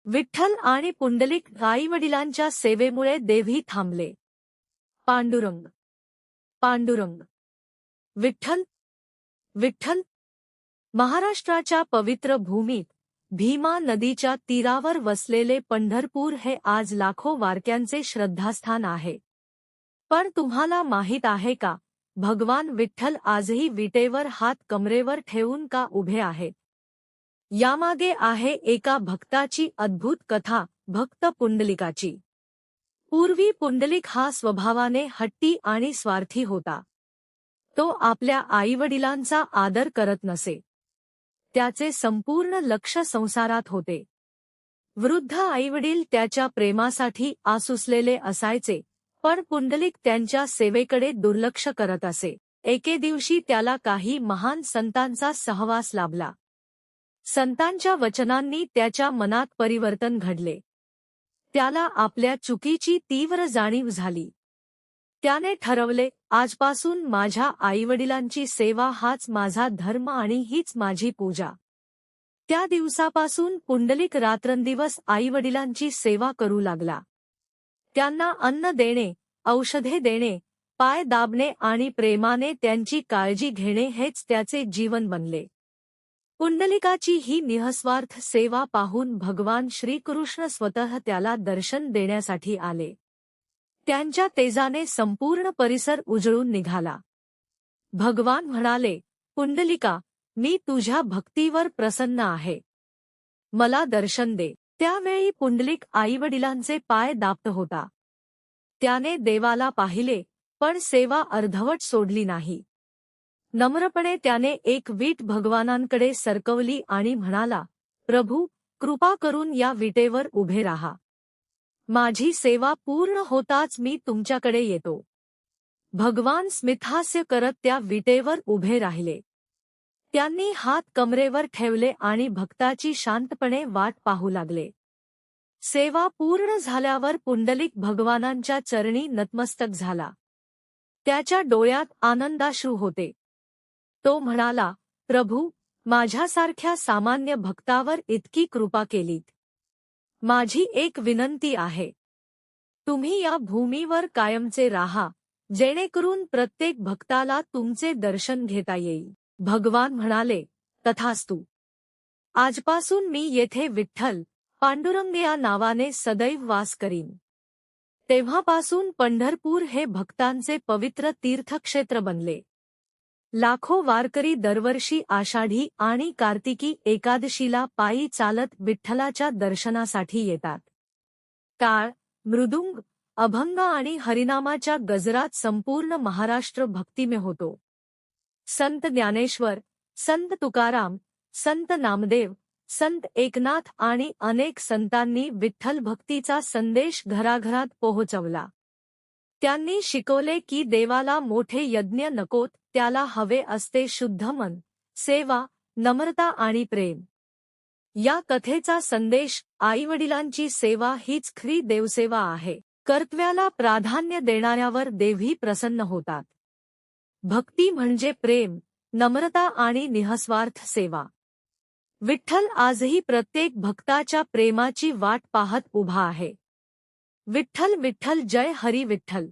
विठ्ठल आणि पुंडलिक आईवडिलांच्या सेवेमुळे देवी थांबले. पांडुरंग, पांडुरंग, विठ्ठल, विठ्ठल. महाराष्ट्राच्या पवित्र भूमीत भीमा नदीच्या तीरावर वसलेले पंढरपूर हे आज लाखो वारक्यांचे श्रद्धास्थान आहे. पण तुम्हाला माहीत आहे का, भगवान विठ्ठल आजही विटेवर हात कमरेवर ठेवून का उभे आहेत? यामागे आहे एका भक्ताची अद्भुत कथा, भक्त पुंडलिकाची. पूर्वी पुंडलिक हा स्वभावाने हट्टी आणि स्वार्थी होता. तो आपल्या आईवडिलांचा आदर करत नसे. त्याचे संपूर्ण लक्ष संसारात होते. वृद्ध आईवडील त्याच्या प्रेमासाठी आसुसलेले असायचे, पण पुंडलिक त्यांच्या सेवेकडे दुर्लक्ष करत असे. एके दिवशी त्याला काही महान संतांचा सहवास लाभला. संतांच्या वचनांनी त्याच्या मनात परिवर्तन घडले. त्याला आपल्या चुकीची तीव्र जाणीव झाली. त्याने ठरवले, आजपासून माझ्या आईवडिलांची सेवा हाच माझा धर्म आणि हीच माझी पूजा. त्या दिवसापासून पुंडलिक रात्रंदिवस आईवडिलांची सेवा करू लागला. त्यांना अन्न देणे, औषधे देणे, पाय दाबणे आणि प्रेमाने त्यांची काळजी घेणे हेच त्याचे जीवन बनले. पुंडलिकाची ही निःस्वार्थ सेवा पाहून भगवान श्रीकृष्ण स्वतः त्याला दर्शन देण्यासाठी आले. त्यांच्या तेजाने संपूर्ण परिसर उजळून निघाला. भगवान म्हणाले, पुंडलिका, मी तुझ्या भक्तीवर प्रसन्न आहे. मला दर्शन दे. त्यावेळी पुंडलिक आईवडिलांचे पाय दाबत होता. त्याने देवाला पाहिले, पण सेवा अर्धवट सोडली नाही. नम्रपणे त्याने एक वीट भगवानांकडे सरकवली आणि म्हणाला, प्रभू, कृपा करून या विटेवर उभे राहा. माझी सेवा पूर्ण होताच मी तुमच्याकडे येतो. भगवान स्मितहास्य करत त्या विटेवर उभे राहिले. त्यांनी हात कमरेवर ठेवले आणि भक्ताची शांतपणे वाट पाहू लागले. सेवा पूर्ण झाल्यावर पुंडलिक भगवानांच्या चरणी नतमस्तक झाला. त्याच्या डोळ्यात आनंदाश्रू होते. तो म्हणाला, प्रभू, माझ्यासारख्या सामान्य भक्तावर इतकी कृपा केलीत. माझी एक विनंती आहे. तुम्ही या भूमीवर कायमचे राहा, जेणेकरून प्रत्येक भक्ताला तुमचे दर्शन घेता येईल. भगवान म्हणाले, तथास्तु. आजपासून मी येथे विठ्ठल, पांडुरंग या नावाने सदैव वास करीन. तेव्हापासून पंढरपूर हे भक्तांचे पवित्र तीर्थक्षेत्र बनले. लाखो वारकरी दरवर्षी आषाढी आणि कार्तिकी एकादशीला पायी चालत विठ्ठलाच्या दर्शनासाठी येतात. टाळ, मृदुंग, अभंग आणि हरिनामाच्या गजरात संपूर्ण महाराष्ट्र भक्तिमय होतो. संत ज्ञानेश्वर, संत तुकाराम, संत नामदेव, संत एकनाथ आणि अनेक संतांनी विठ्ठल भक्तीचा संदेश घराघरात पोहोचवला. त्यांनी शिकवले की देवाला मोठे यज्ञ नकोत, त्याला हवे असते शुद्ध मन, सेवा, नम्रता आणि प्रेम. या कथेचा संदेश, आईवडिलांची सेवा हीच खरी देवसेवा आहे. कर्तव्याला प्राधान्य देणाऱ्यावर देवी प्रसन्न होतात. भक्ती म्हणजे प्रेम, नम्रता आणि निःस्वार्थ सेवा. विठ्ठल आजही प्रत्येक भक्ताच्या प्रेमाची वाट पाहत उभा आहे. विठ्ठल विठ्ठल, जय हरी विठ्ठल.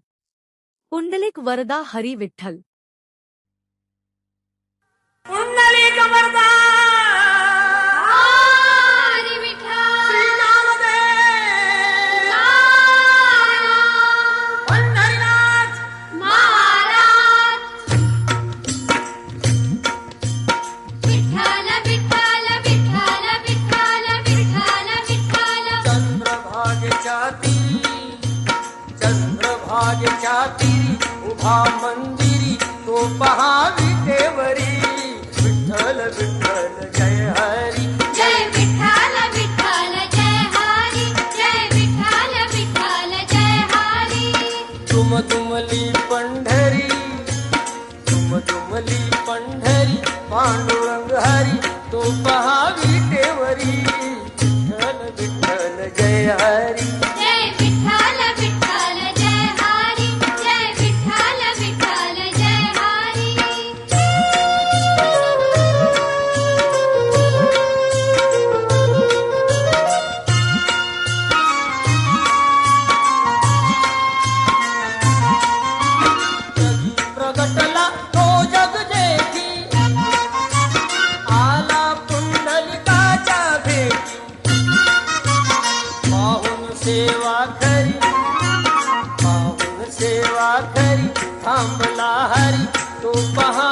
पुंडलिक वरदा हरी विठ्ठल. पुंडलिक वरदा हरी विठ्ठल. श्री नामदेव पंढरीनाथ महाराज. विठ्ठल विठ्ठल विठ्ठल विठ्ठल विठ्ठल विठ्ठल. चंद्रभागेच्या तीरी उभा मंदिरी तो पहा विटेवरी. विठ्ठल विठ्ठल जय हरी. जय विठ्ठल विठ्ठल जय हरी. जय विठ्ठल विठ्ठल जय हरी. तुमली पंढरी, तुमली पंढरी, पांडुरंग हरी तो पहा विटेवरी. विठ्ठल विठ्ठल जय हरी. जय विठ्ठल विठ्ठल जय हरी. जय विठ्ठल विठ्ठल जय हरी. सेवा खरी पाहून सेवा खरी थांबला हरी तो पहा